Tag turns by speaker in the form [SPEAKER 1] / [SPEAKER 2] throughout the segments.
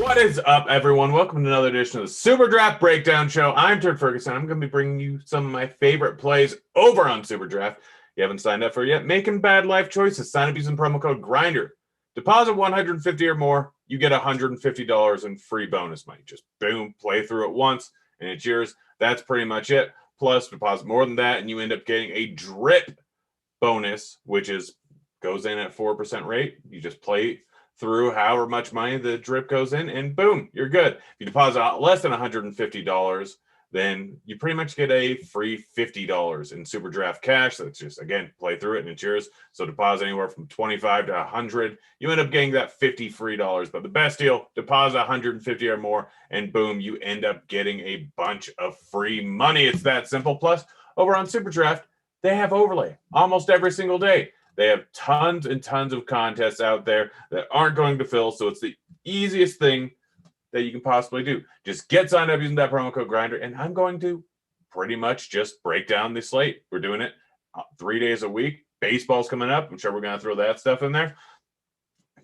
[SPEAKER 1] What is up, everyone? Welcome to another edition of the Superdraft Breakdown Show. I'm Turd Ferguson. I'm going to be bringing you some of my favorite plays over on Superdraft. If you haven't signed up for it yet, making bad life choices. Sign up using promo code GRINDER. Deposit $150 or more, you get $150 in free bonus money. Just boom, play through it once, and it's yours. That's pretty much it. Plus, deposit more than that, and you end up getting a drip bonus, which goes in at 4% rate. You just play through however much money the drip goes in, and boom, you're good. If you deposit less than $150, then you pretty much get a free $50 in Superdraft cash. That's just, again, play through it and it's yours. So deposit anywhere from $25 to $100. You end up getting that $50 free dollars. But the best deal, deposit $150 or more, and boom, you end up getting a bunch of free money. It's that simple. Plus, over on Superdraft, they have overlay almost every single day. They have tons and tons of contests out there that aren't going to fill, so it's the easiest thing that you can possibly do. Just get signed up using that promo code GRINDER, and I'm going to pretty much just break down the slate. We're doing it 3 days a week. Baseball's coming up. I'm sure we're going to throw that stuff in there.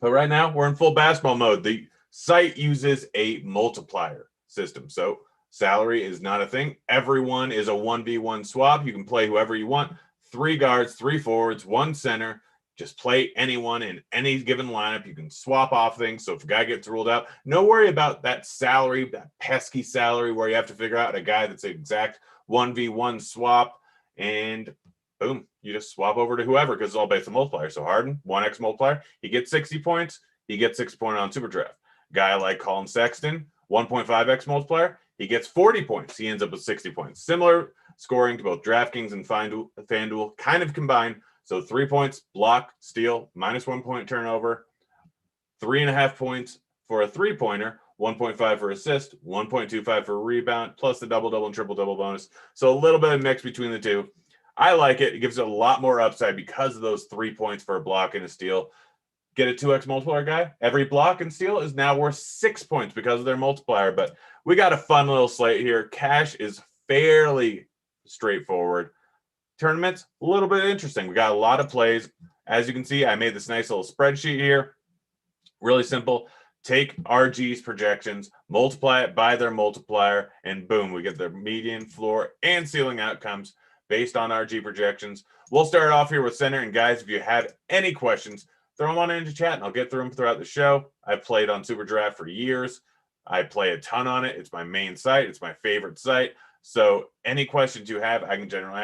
[SPEAKER 1] But right now, we're in full basketball mode. The site uses a multiplier system, so salary is not a thing. Everyone is a 1v1 swap. You can play whoever you want. 3 guards, 3 forwards, 1 center. Just play anyone in any given lineup. You can swap off things. So if a guy gets ruled out, no worry about that salary, that pesky salary where you have to figure out a guy that's an exact 1v1 swap. And boom, you just swap over to whoever because it's all based on multiplier. So Harden, 1x multiplier, he gets 60 points. He gets 6 points on Superdraft. Guy like Colin Sexton, 1.5x multiplier, he gets 40 points. He ends up with 60 points. Similar scoring to both DraftKings and FanDuel, kind of combined. So 3 points, block, steal, -1 point turnover, 3.5 points for a 3-pointer, 1.5 for assist, 1.25 for rebound, plus the double-double and triple-double bonus. So a little bit of mix between the two. I like it. It gives it a lot more upside because of those 3 points for a block and a steal. Get a 2x multiplier guy. Every block and steal is now worth 6 points because of their multiplier. But we got a fun little slate here. Cash is fairly straightforward. Tournaments, a little bit interesting. We got a lot of plays. As you can see, I made this nice little spreadsheet here. Really simple. Take RG's projections, multiply it by their multiplier, and boom, we get their median, floor, and ceiling outcomes based on RG projections. We'll start off here with center. And guys, if you have any questions, throw them on into chat and I'll get through them throughout the show. I've played on Superdraft for years. I play a ton on it. It's my main site. It's my favorite site. So any questions you have, I can generally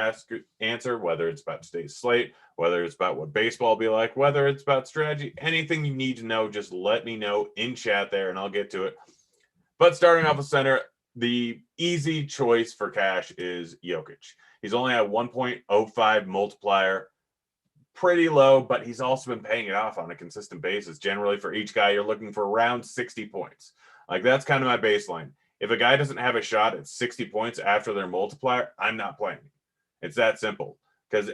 [SPEAKER 1] answer, whether it's about today's slate, whether it's about what baseball will be like, whether it's about strategy, anything you need to know, just let me know in chat there and I'll get to it. But starting off with center, the easy choice for cash is Jokic. He's only at 1.05 multiplier, pretty low, but he's also been paying it off on a consistent basis. Generally, for each guy, you're looking for around 60 points. Like, that's kind of my baseline. If a guy doesn't have a shot at 60 points after their multiplier, I'm not playing. It's that simple. Because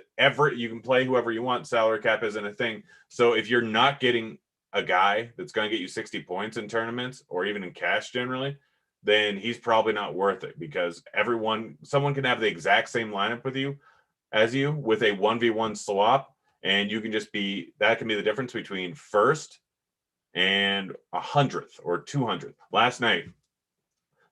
[SPEAKER 1] you can play whoever you want. Salary cap isn't a thing. So if you're not getting a guy that's going to get you 60 points in tournaments or even in cash generally, then he's probably not worth it because someone can have the exact same lineup with you as you with a 1v1 swap. And you can that can be the difference between first and 100th or 200th. Last night,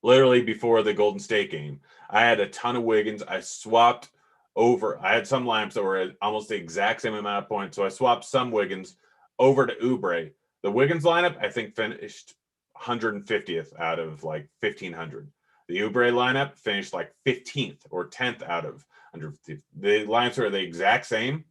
[SPEAKER 1] literally before the Golden State game, I had a ton of Wiggins. I swapped over. I had some lineups that were at almost the exact same amount of points. So I swapped some Wiggins over to Oubre. The Wiggins lineup, I think, finished 150th out of like 1,500. The Oubre lineup finished like 15th or 10th out of 150. The lineups are the exact same,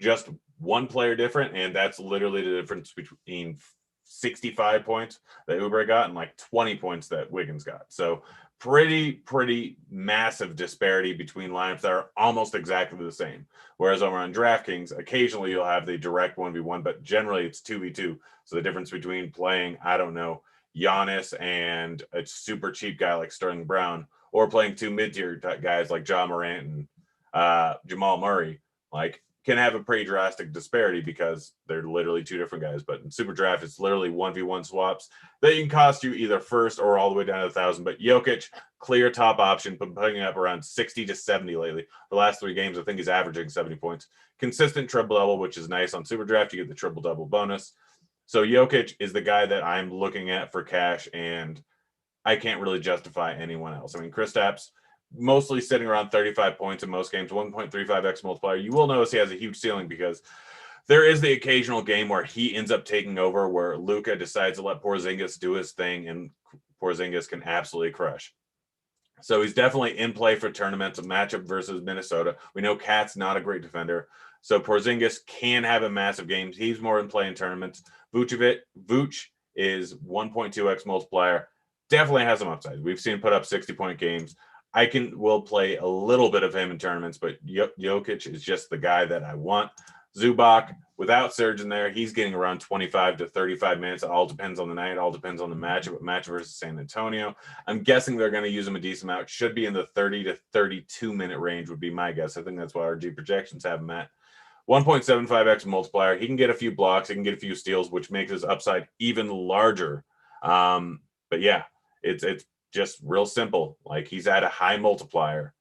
[SPEAKER 1] just one player different. And that's literally the difference between 65 points that Oubre got and like 20 points that Wiggins got. So pretty massive disparity between lineups that are almost exactly the same. Whereas over on DraftKings, occasionally you'll have the direct 1v1, but generally it's 2v2. So the difference between playing, I don't know, Giannis and a super cheap guy like Sterling Brown, or playing 2 mid-tier guys like Ja Morant and Jamal Murray, like, can have a pretty drastic disparity because they're literally 2 different guys. But in Superdraft, it's literally 1v1 swaps that can cost you either first or all the way down to 1,000. But Jokic, clear top option, putting up around 60 to 70 lately. The last 3 games, I think he's averaging 70 points. Consistent triple-double, which is nice. On Superdraft, you get the triple-double bonus. So Jokic is the guy that I'm looking at for cash, and I can't really justify anyone else. I mean, Kristaps mostly sitting around 35 points in most games, 1.35x multiplier. You will notice he has a huge ceiling because there is the occasional game where he ends up taking over, where Luka decides to let Porzingis do his thing, and Porzingis can absolutely crush. So he's definitely in play for tournaments, a matchup versus Minnesota. We know Cat's not a great defender, so Porzingis can have a massive game. He's more in play in tournaments. Vooch is 1.2x multiplier. Definitely has some upside. We've seen him put up 60-point games. Will play a little bit of him in tournaments, but Jokic is just the guy that I want. Zubac, without Serge in there, he's getting around 25 to 35 minutes. It all depends on the night. It all depends on the matchup. Match versus San Antonio. I'm guessing they're going to use him a decent amount. Should be in the 30 to 32 minute range would be my guess. I think that's what RG projections have him at. 1.75x multiplier. He can get a few blocks. He can get a few steals, which makes his upside even larger. But yeah, it's just real simple. Like, he's at a high multiplier.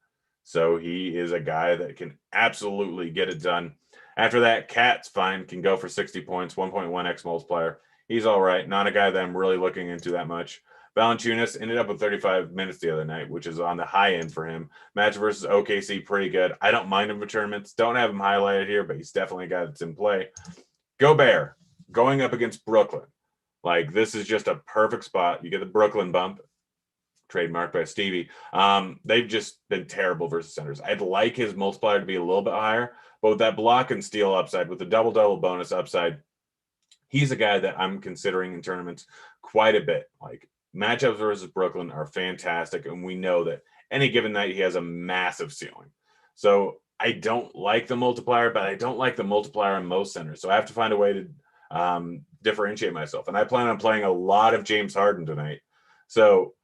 [SPEAKER 1] So he is a guy that can absolutely get it done. After that, Cat's fine, can go for 60 points, 1.1x multiplier. He's all right. Not a guy that I'm really looking into that much. Valanciunas ended up with 35 minutes the other night, which is on the high end for him. Match versus OKC, pretty good. I don't mind him for tournaments. Don't have him highlighted here, but he's definitely a guy that's in play. Gobert, going up against Brooklyn. Like, this is just a perfect spot. You get the Brooklyn bump, trademarked by Stevie. They've just been terrible versus centers. I'd like his multiplier to be a little bit higher, but with that block and steal upside, with the double-double bonus upside, he's a guy that I'm considering in tournaments quite a bit. Like, matchups versus Brooklyn are fantastic, and we know that any given night he has a massive ceiling. So I don't like the multiplier, but I don't like the multiplier on most centers. So I have to find a way to differentiate myself. And I plan on playing a lot of James Harden tonight. So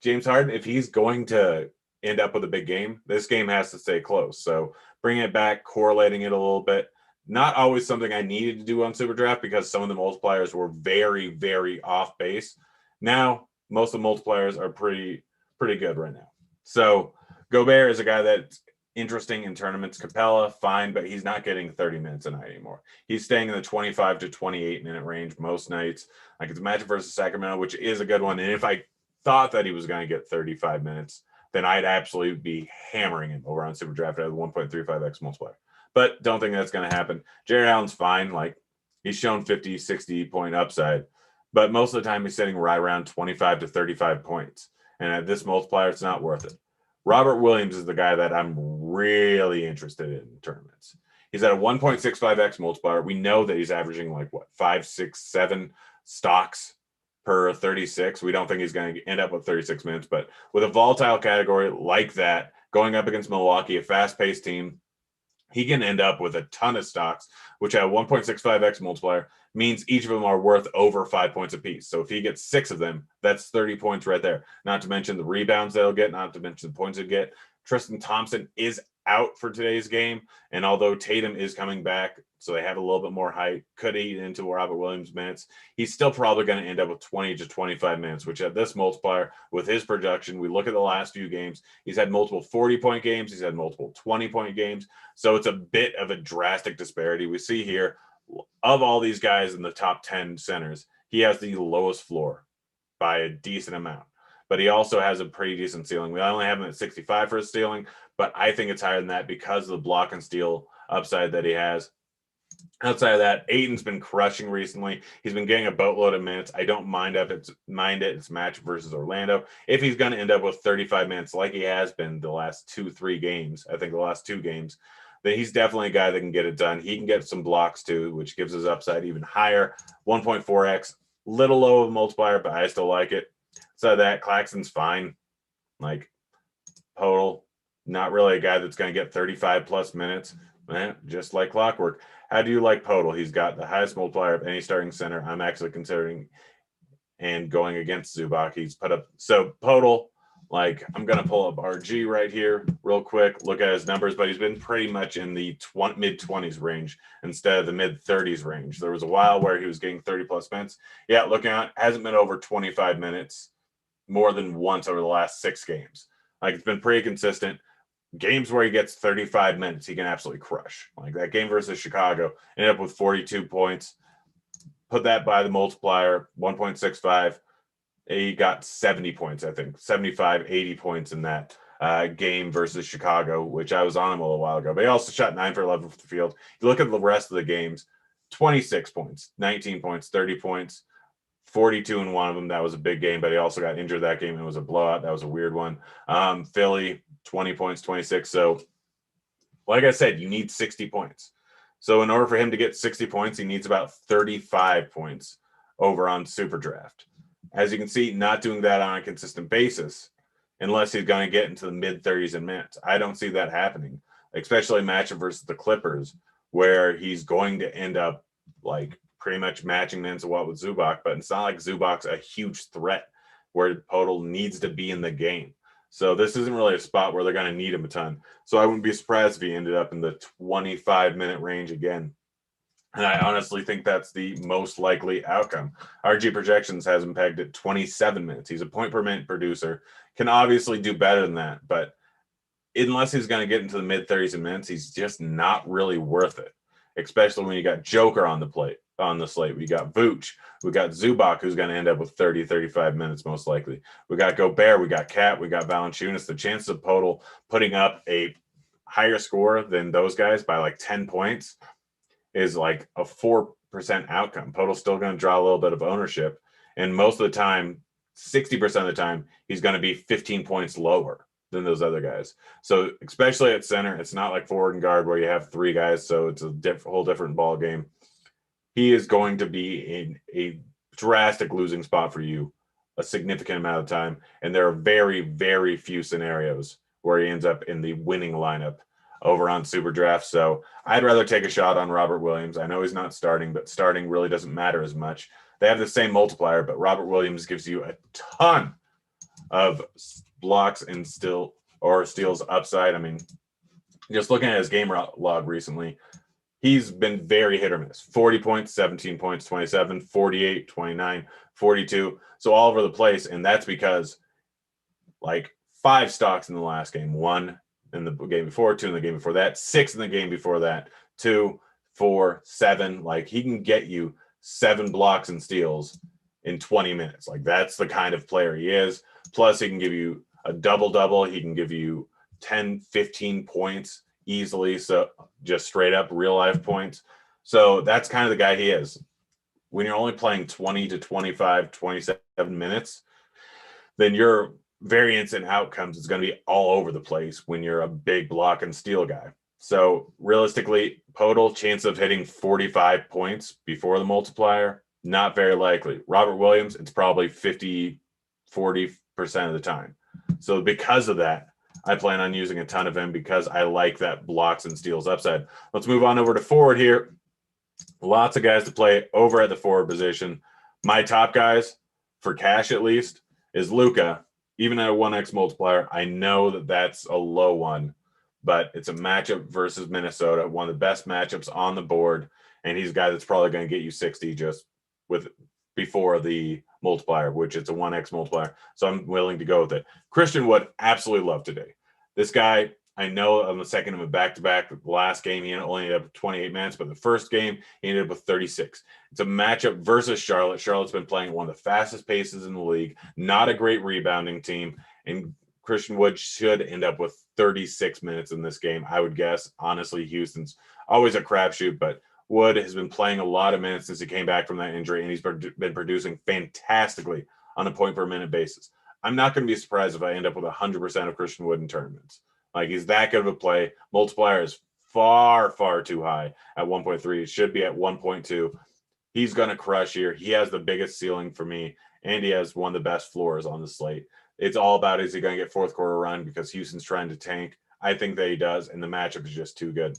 [SPEAKER 1] James Harden, if he's going to end up with a big game, this game has to stay close. So bringing it back, correlating it a little bit. Not always something I needed to do on Superdraft because some of the multipliers were very, very off base. Now, most of the multipliers are pretty good right now. So Gobert is a guy that's interesting in tournaments. Capella, fine, but he's not getting 30 minutes a night anymore. He's staying in the 25 to 28 minute range most nights. Like, it's a matchup versus Sacramento, which is a good one. And if I thought that he was going to get 35 minutes, then I'd absolutely be hammering him over on Superdraft at a 1.35x multiplier. But don't think that's going to happen. Jared Allen's fine. Like, he's shown 50, 60 point upside, but most of the time he's sitting right around 25 to 35 points. And at this multiplier, it's not worth it. Robert Williams is the guy that I'm really interested in tournaments. He's at a 1.65x multiplier. We know that he's averaging 5, 6, 7 stocks per 36. We don't think he's going to end up with 36 minutes, but with a volatile category like that, going up against Milwaukee, a fast-paced team, he can end up with a ton of stocks, which at 1.65x multiplier means each of them are worth over 5 points apiece. So if he gets 6 of them, that's 30 points right there. Not to mention the rebounds that he'll get, not to mention the points he'll get. Tristan Thompson is out for today's game, and although Tatum is coming back, so they have a little bit more height, could eat into Robert Williams' minutes, he's still probably going to end up with 20 to 25 minutes, which at this multiplier, with his production, we look at the last few games, he's had multiple 40-point games, he's had multiple 20-point games, so it's a bit of a drastic disparity. We see here, of all these guys in the top 10 centers, he has the lowest floor by a decent amount. But he also has a pretty decent ceiling. We only have him at 65 for his ceiling, but I think it's higher than that because of the block and steal upside that he has. Outside of that, Ayton's been crushing recently. He's been getting a boatload of minutes. I don't mind it. It's match versus Orlando. If he's going to end up with 35 minutes like he has been the last 2-3 games, I think the last 2 games, then he's definitely a guy that can get it done. He can get some blocks too, which gives his upside even higher. 1.4x, little low of a multiplier, but I still like it. So that Claxton's fine. Like, total, not really a guy that's going to get 35 plus minutes, just like clockwork. How do you like Podol? He's got the highest multiplier of any starting center. I'm actually considering and going against Zubac. He's put up, so Podol, like, I'm going to pull up RG right here real quick, look at his numbers, but he's been pretty much in the mid-20s range instead of the mid-30s range. There was a while where he was getting 30 plus minutes. Yeah, looking at, hasn't been over 25 minutes more than once over the last 6 games. Like, it's been pretty consistent. Games where he gets 35 minutes, he can absolutely crush. Like that game versus Chicago, ended up with 42 points. put that by the multiplier, 1.65. He got 70 points, I think, 75, 80 points in that game versus Chicago, which I was on him a little while ago. But he also shot 9 for 11 from the field. You look at the rest of the games, 26 points, 19 points, 30 points, 42 in one of them. That was a big game, but he also got injured that game. It was a blowout. That was a weird one. Philly, 20 points, 26. So, like I said, you need 60 points. So in order for him to get 60 points, he needs about 35 points over on Superdraft. As you can see, not doing that on a consistent basis unless he's going to get into the mid-30s in minutes. I don't see that happening, especially matchup versus the Clippers, where he's going to end up like pretty much matching minutes of what with Zubac, but it's not like Zubac's a huge threat where Podol needs to be in the game. So this isn't really a spot where they're going to need him a ton. So I wouldn't be surprised if he ended up in the 25-minute range again. And I honestly think that's the most likely outcome. RG Projections has him pegged at 27 minutes. He's a point per minute producer. Can obviously do better than that, but unless he's going to get into the mid-30s in minutes, he's just not really worth it, especially when you got Joker on the slate. We got Vooch. We got Zubac, who's going to end up with 30, 35 minutes most likely. We got Gobert. We got Cat. We got Valanciunas. The chances of Podol putting up a higher score than those guys by like 10 points is like a 4% outcome. Podol's still going to draw a little bit of ownership. And most of the time, 60% of the time, he's going to be 15 points lower than those other guys. So especially at center, it's not like forward and guard where you have 3 guys. So it's a whole different ball game. He is going to be in a drastic losing spot for you a significant amount of time. And there are very, very few scenarios where he ends up in the winning lineup over on Superdraft. So I'd rather take a shot on Robert Williams. I know he's not starting, but starting really doesn't matter as much. They have the same multiplier, but Robert Williams gives you a ton of blocks and steals upside. I mean, just looking at his game log recently, he's been very hit or miss. 40 points, 17 points, 27, 48, 29, 42. So all over the place. And that's because like 5 stocks in the last game, 1 in the game before, 2 in the game before that, 6 in the game before that, 2, 4, 7. Like he can get you 7 blocks and steals in 20 minutes. Like that's the kind of player he is. Plus he can give you a double-double. He can give you 10, 15 points easily. So just straight up real life points. So that's kind of the guy he is. When you're only playing 20 to 25, 27 minutes, then your variance and outcomes is going to be all over the place when you're a big block and steal guy. So realistically, Podol chance of hitting 45 points before the multiplier, not very likely. Robert Williams, it's probably 50, 40% of the time. So because of that, I plan on using a ton of him because I like that blocks and steals upside. Let's move on over to forward here. Lots of guys to play over at the forward position. My top guys, for cash at least, is Luka. Even at a 1x multiplier, I know that that's a low one, but it's a matchup versus Minnesota, one of the best matchups on the board, and he's a guy that's probably going to get you 60 just with before the multiplier, which it's a 1x multiplier, so I'm willing to go with it. Christian Wood, absolutely love today. This guy, I know on the second of a back-to-back, the last game he only ended up with 28 minutes, but the first game he ended up with 36. It's a matchup versus Charlotte. Charlotte's been playing one of the fastest paces in the league, not a great rebounding team, and Christian Wood should end up with 36 minutes in this game, I would guess. Honestly, Houston's always a crapshoot, but Wood has been playing a lot of minutes since he came back from that injury, and he's been producing fantastically on a point-per-minute basis. I'm not going to be surprised if I end up with 100% of Christian Wood in tournaments. Like, he's that good of a play. Multiplier is far, far too high at 1.3. It should be at 1.2. He's going to crush here. He has the biggest ceiling for me, and he has one of the best floors on the slate. It's all about, is he going to get fourth quarter run because Houston's trying to tank? I think that he does, and the matchup is just too good.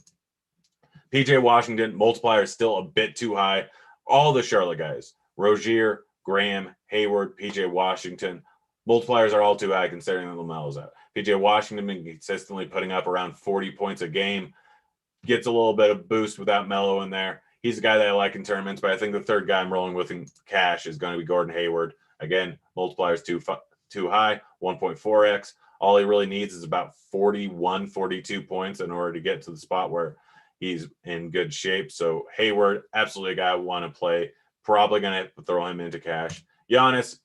[SPEAKER 1] PJ Washington, multiplier is still a bit too high. All the Charlotte guys, Rozier, Graham, Hayward, PJ Washington, multipliers are all too high considering that LaMelo's out. PJ Washington been consistently putting up around 40 points a game, gets a little bit of boost without Melo in there. He's a guy that I like in tournaments, but I think the third guy I'm rolling with in cash is going to be Gordon Hayward. Again, multipliers too high, 1.4x. All he really needs is about 41, 42 points in order to get to the spot where he's in good shape. So Hayward, absolutely a guy I want to play Probably going to throw him into cash. Giannis,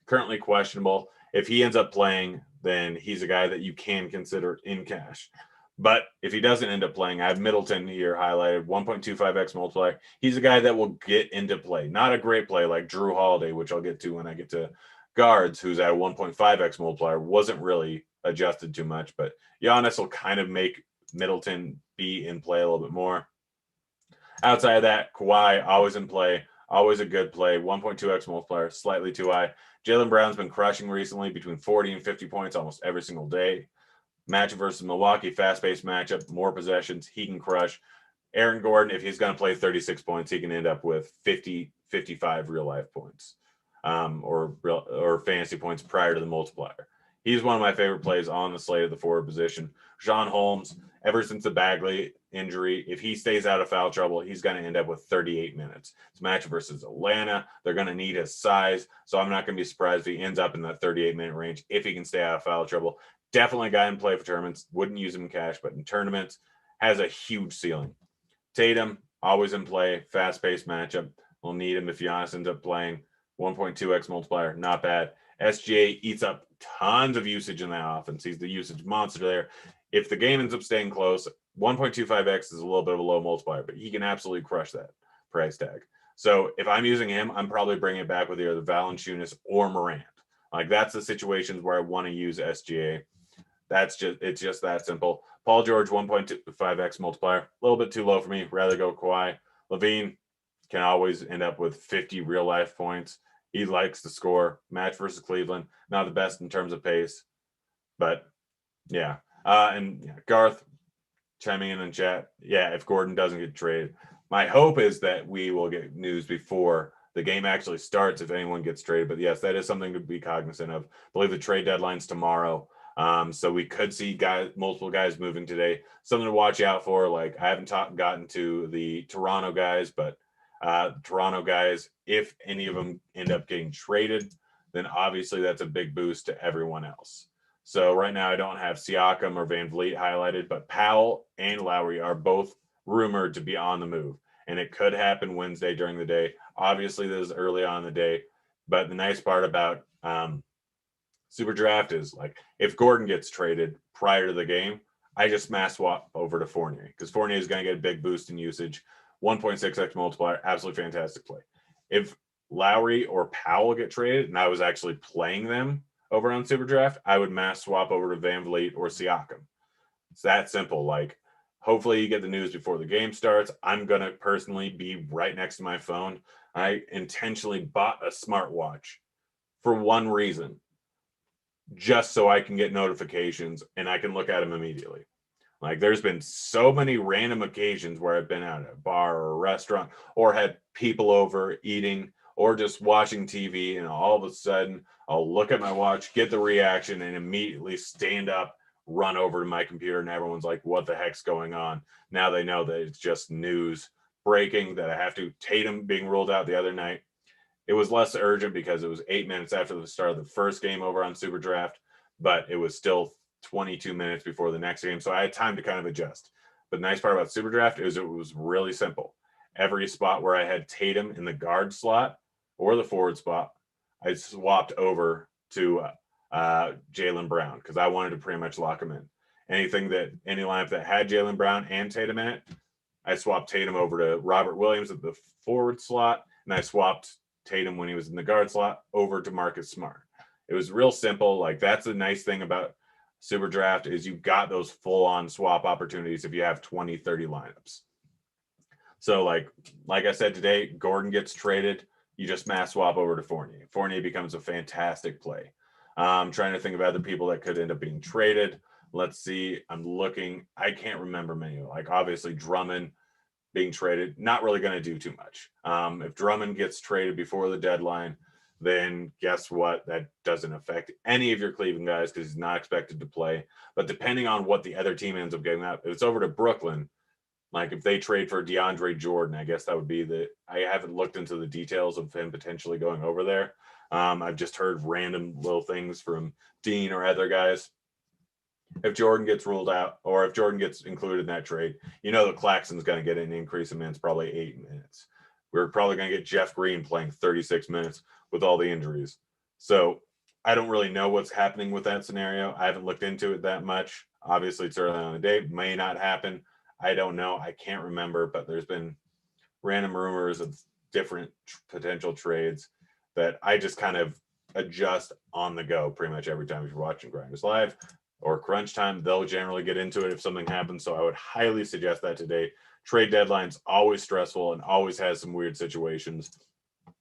[SPEAKER 1] currently questionable. If he ends up playing, then he's a guy that you can consider in cash. But if he doesn't end up playing, I have Middleton here highlighted, 1.25x multiplier. He's a guy that will get into play. Not a great play like Drew Holiday, which I'll get to when I get to guards, who's at a 1.5x multiplier. Wasn't really adjusted too much, but Giannis will kind of make Middleton be in play a little bit more. Outside of that, Kawhi, always in play, always a good play, 1.2x multiplier, slightly too high. Jaylen Brown's been crushing recently, between 40 and 50 points almost every single day. Matchup versus Milwaukee, fast-paced matchup, more possessions, he can crush. Aaron Gordon, if he's going to play 36 points, he can end up with 50, 55 real-life points or fantasy points prior to the multiplier. He's one of my favorite plays on the slate of the forward position. Sean Holmes, ever since the Bagley injury, if he stays out of foul trouble, he's going to end up with 38 minutes. It's a matchup versus Atlanta. They're going to need his size, so I'm not going to be surprised if he ends up in that 38-minute range if he can stay out of foul trouble. Definitely a guy in play for tournaments. Wouldn't use him in cash, but in tournaments, has a huge ceiling. Tatum, always in play, fast-paced matchup. We'll need him if Giannis ends up playing. 1.2x multiplier, not bad. SGA eats up tons of usage in that offense. He's the usage monster there. If the game ends up staying close, 1.25x is a little bit of a low multiplier, but he can absolutely crush that price tag. So if I'm using him, I'm probably bringing it back with either Valanciunas or Morant. Like, that's the situations where I want to use SGA. It's just that simple. Paul George, 1.25x multiplier, a little bit too low for me. Rather go Kawhi. Levine can always end up with 50 real life points. He likes to score. Match versus Cleveland, not the best in terms of pace, but yeah. Garth chiming in chat. Yeah, if Gordon doesn't get traded, my hope is that we will get news before the game actually starts if anyone gets traded. But yes, that is something to be cognizant of. I believe the trade deadline's tomorrow. So we could see multiple guys moving today. Something to watch out for. Like, I haven't gotten to the Toronto guys, but Toronto guys, if any of them end up getting traded, then obviously that's a big boost to everyone else. So right now I don't have Siakam or Van Vliet highlighted, but Powell and Lowry are both rumored to be on the move, and it could happen Wednesday during the day. Obviously, this is early on in the day, but the nice part about Superdraft is, like, if Gordon gets traded prior to the game, I just mass swap over to Fournier because Fournier is going to get a big boost in usage. 1.6x multiplier, absolutely fantastic play. If Lowry or Powell get traded and I was actually playing them over on Superdraft, I would mass swap over to Van Vliet or Siakam. It's that simple. Like, hopefully you get the news before the game starts. I'm going to personally be right next to my phone. I intentionally bought a smartwatch for one reason, just so I can get notifications and I can look at them immediately. Like, there's been so many random occasions where I've been at a bar or a restaurant or had people over eating or just watching TV, and all of a sudden I'll look at my watch, get the reaction, and immediately stand up, run over to my computer, and everyone's like, what the heck's going on? Now they know that it's just news breaking that I have to. Tatum being ruled out the other night. It was less urgent because it was 8 minutes after the start of the first game over on Superdraft, but it was still 22 minutes before the next game, so I had time to kind of adjust. But the nice part about Superdraft is it was really simple. Every spot where I had Tatum in the guard slot or the forward spot, I swapped over to Jaylen Brown because I wanted to pretty much lock him in. Any lineup that had Jaylen Brown and Tatum in it, I swapped Tatum over to Robert Williams at the forward slot, and I swapped Tatum when he was in the guard slot over to Marcus Smart. It was real simple. Like, that's the nice thing about Superdraft is you've got those full-on swap opportunities if you have 20, 30 lineups. So like I said today, Gordon gets traded, you just mass swap over to Fournier. Fournier becomes a fantastic play. I'm trying to think of other people that could end up being traded. Let's see. I'm looking. I can't remember many. Like, obviously Drummond being traded, not really going to do too much. If Drummond gets traded before the deadline, then guess what? That doesn't affect any of your Cleveland guys because he's not expected to play. But depending on what the other team ends up getting up, if it's over to Brooklyn, like if they trade for DeAndre Jordan, I guess that would be I haven't looked into the details of him potentially going over there. I've just heard random little things from Dean or other guys. If Jordan gets ruled out or if Jordan gets included in that trade, that Claxton's going to get an increase in minutes, probably 8 minutes. we're probably going to get Jeff Green playing 36 minutes with all the injuries. So I don't really know what's happening with that scenario. I haven't looked into it that much. Obviously, it's early on the day. May not happen. I don't know. I can't remember, but there's been random rumors of different potential trades that I just kind of adjust on the go pretty much every time. If you're watching Grinders Live or Crunch Time, they'll generally get into it if something happens. So I would highly suggest that today. Trade deadline's always stressful and always has some weird situations.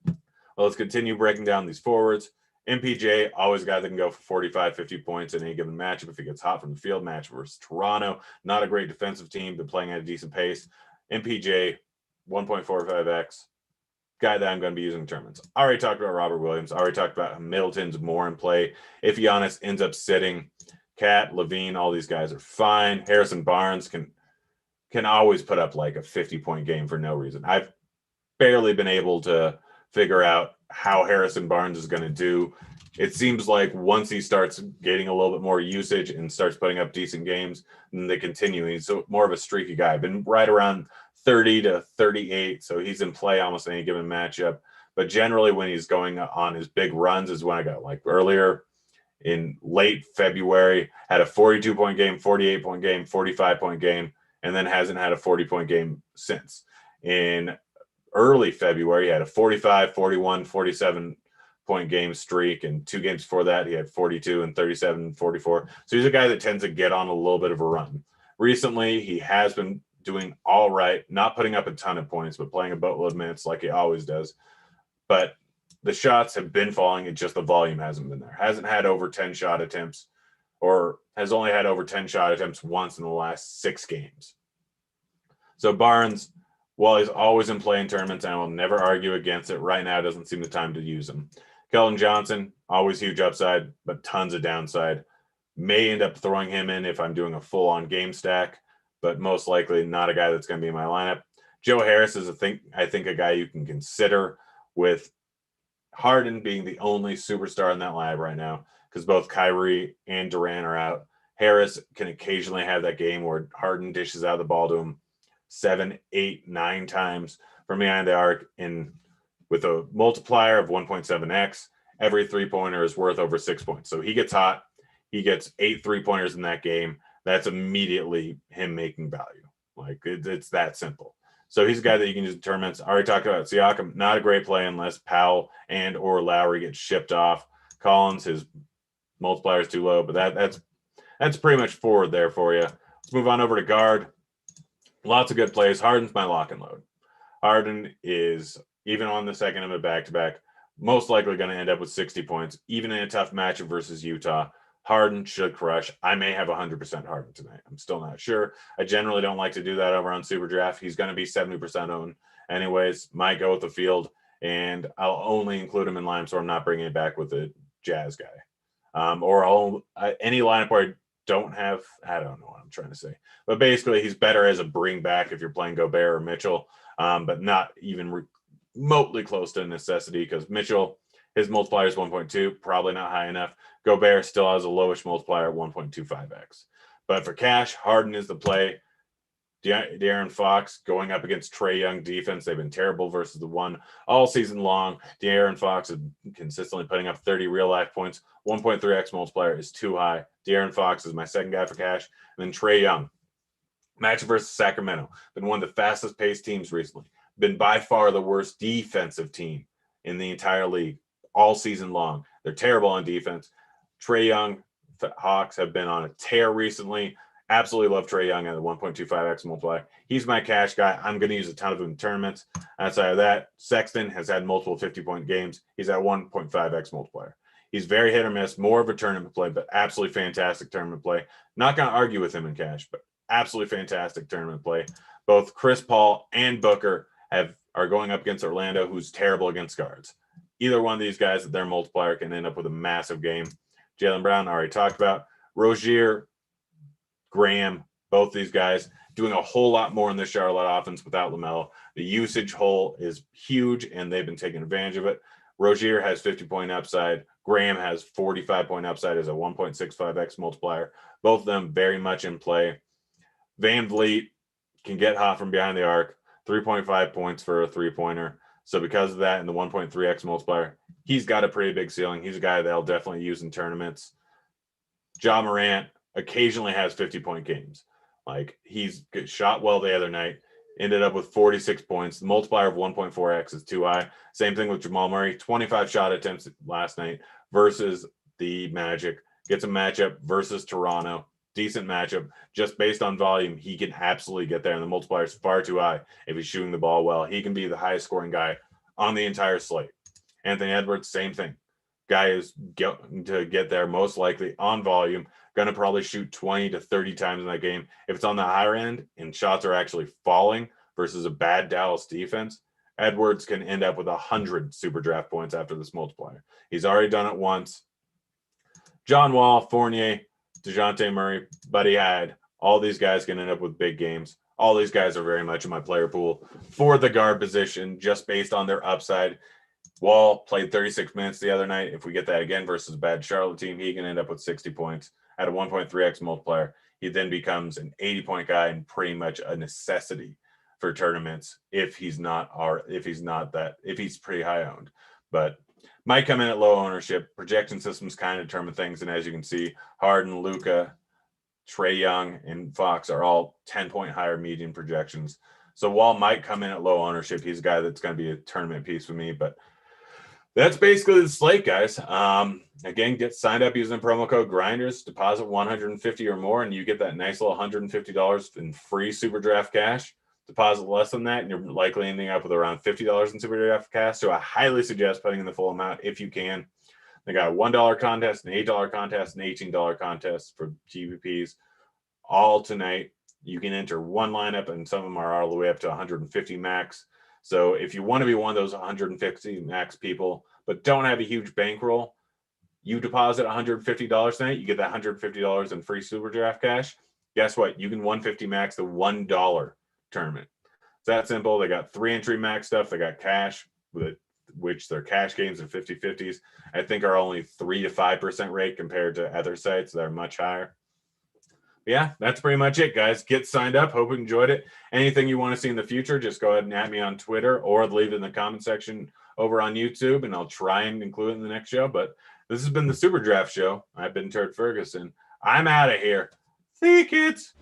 [SPEAKER 1] Well, let's continue breaking down these forwards. MPJ, always a guy that can go for 45, 50 points in any given matchup if he gets hot from the field. Match versus Toronto, not a great defensive team, but playing at a decent pace. MPJ, 1.45x, guy that I'm going to be using in tournaments. I already talked about Robert Williams. I already talked about Middleton's more in play. If Giannis ends up sitting, Cat, Levine, all these guys are fine. Harrison Barnes can always put up like a 50-point game for no reason. I've barely been able to figure out how Harrison Barnes is going to do. It seems like once he starts getting a little bit more usage and starts putting up decent games, then they continue. He's more of a streaky guy. Been right around 30 to 38, so he's in play almost any given matchup. But generally, when he's going on his big runs is when I got like earlier in late February, had a 42-point game, 48-point game, 45-point game, and then hasn't had a 40-point game since. In early February, he had a 45, 41, 47-point game streak, and 2 games before that, he had 42 and 37, 44. So he's a guy that tends to get on a little bit of a run. Recently, he has been doing all right, not putting up a ton of points, but playing a boatload of minutes like he always does. But the shots have been falling, it's just the volume hasn't been there. Hasn't had over 10 shot attempts, or has only had over 10 shot attempts once in the last 6 games. So Barnes, while he's always in play in tournaments, and I will never argue against it, right now doesn't seem the time to use him. Keldon Johnson, always huge upside, but tons of downside. May end up throwing him in if I'm doing a full-on game stack, but most likely not a guy that's going to be in my lineup. Joe Harris is I think a guy you can consider, with Harden being the only superstar in that lineup right now, because both Kyrie and Durant are out. Harris can occasionally have that game where Harden dishes out the ball to him 7, 8, 9 times from behind the arc, and with a multiplier of 1.7x, every 3-pointer is worth over 6 points. So he gets hot, he gets 8 3-pointers in that game. That's immediately him making value. Like it's that simple. So he's a guy that you can use in tournaments. I already talked about Siakam, not a great play unless Powell and or Lowry get shipped off. Collins, his multiplier is too low, but that's pretty much forward there for you. Let's move on over to guard. Lots of good plays. Harden's my lock and load. Harden is, even on the second of a back-to-back, most likely going to end up with 60 points, even in a tough matchup versus Utah. Harden should crush. I may have 100% Harden tonight. I'm still not sure. I generally don't like to do that over on Superdraft. He's going to be 70% owned anyways. Might go with the field, and I'll only include him in lineups, so I'm not bringing it back with the Jazz guy. Or any lineup where I don't have, I don't know what I'm trying to say. But basically, he's better as a bring back if you're playing Gobert or Mitchell, but not even remotely close to a necessity, because Mitchell, his multiplier is 1.2, probably not high enough. Gobert still has a lowish multiplier at 1.25x. But for cash, Harden is the play. De'Aaron Fox going up against Trae Young defense. They've been terrible versus the one all season long. De'Aaron Fox is consistently putting up 30 real-life points. 1.3x multiplier is too high. De'Aaron Fox is my second guy for cash. And then Trae Young. Match versus Sacramento. Been one of the fastest-paced teams recently. Been by far the worst defensive team in the entire league all season long. They're terrible on defense. Trae Young, Hawks have been on a tear recently. Absolutely love Trae Young at the 1.25x multiplier. He's my cash guy. I'm going to use a ton of him in tournaments. Outside of that, Sexton has had multiple 50-point games. He's at 1.5x multiplier. He's very hit or miss, more of a tournament play, but absolutely fantastic tournament play. Not going to argue with him in cash, but absolutely fantastic tournament play. Both Chris Paul and Booker are going up against Orlando, who's terrible against guards. Either one of these guys at their multiplier can end up with a massive game. Jaylen Brown, already talked about. Rozier, Graham, both these guys doing a whole lot more in the Charlotte offense without LaMelo. The usage hole is huge, and they've been taking advantage of it. Rozier has 50-point upside. Graham has 45-point upside as a 1.65x multiplier. Both of them very much in play. Van Vliet can get hot from behind the arc. 3.5 points for a three-pointer. So because of that and the 1.3x multiplier, he's got a pretty big ceiling. He's a guy they'll definitely use in tournaments. Ja Morant occasionally has 50-point games. Like, he's shot well the other night, ended up with 46 points. The multiplier of 1.4x is too high. Same thing with Jamal Murray, 25 shot attempts last night versus the Magic. Gets a matchup versus Toronto. Decent matchup. Just based on volume, he can absolutely get there, and the multiplier is far too high if he's shooting the ball well. He can be the highest scoring guy on the entire slate. Anthony Edwards, same thing. Guy is going to get there most likely on volume, going to probably shoot 20 to 30 times in that game. If it's on the higher end and shots are actually falling versus a bad Dallas defense, Edwards can end up with 100 super draft points after this multiplier. He's already done it once. John Wall, Fournier, DeJounte Murray, Buddy Hyde, all these guys can end up with big games. All these guys are very much in my player pool for the guard position, just based on their upside. Wall played 36 minutes the other night. If we get that again versus a bad Charlotte team, he can end up with 60 points at a 1.3x multiplier. He then becomes an 80-point guy and pretty much a necessity for tournaments if he's pretty high owned. But might come in at low ownership. Projection systems kind of determine things, and as you can see, Harden, Luka, Trae Young, and Fox are all 10-point higher median projections. So Wall might come in at low ownership. He's a guy that's going to be a tournament piece for me, but that's basically the slate, guys. Again, get signed up using promo code Grinders, deposit $150 or more, and you get that nice little $150 in free Super Draft cash. Deposit less than that, and you're likely ending up with around $50 in Super Draft cash. So I highly suggest putting in the full amount if you can. They got a $1 contest, an $8 contest, an $18 contest for GPPs all tonight. You can enter one lineup, and some of them are all the way up to 150 max. So if you want to be one of those 150 max people, but don't have a huge bankroll, you deposit $150 tonight, you get that $150 in free Super Draft cash. Guess what? You can 150 max the $1 tournament. It's that simple. They got 3-entry max stuff. They got cash, which their cash games are 50-50s. I think are only 3 to 5% rate compared to other sites that are much higher. Yeah, that's pretty much it, guys. Get signed up. Hope you enjoyed it. Anything you want to see in the future, just go ahead and at me on Twitter or leave it in the comment section over on YouTube, and I'll try and include it in the next show. But this has been the Super Draft Show. I've been Turd Ferguson. I'm out of here. See you, kids.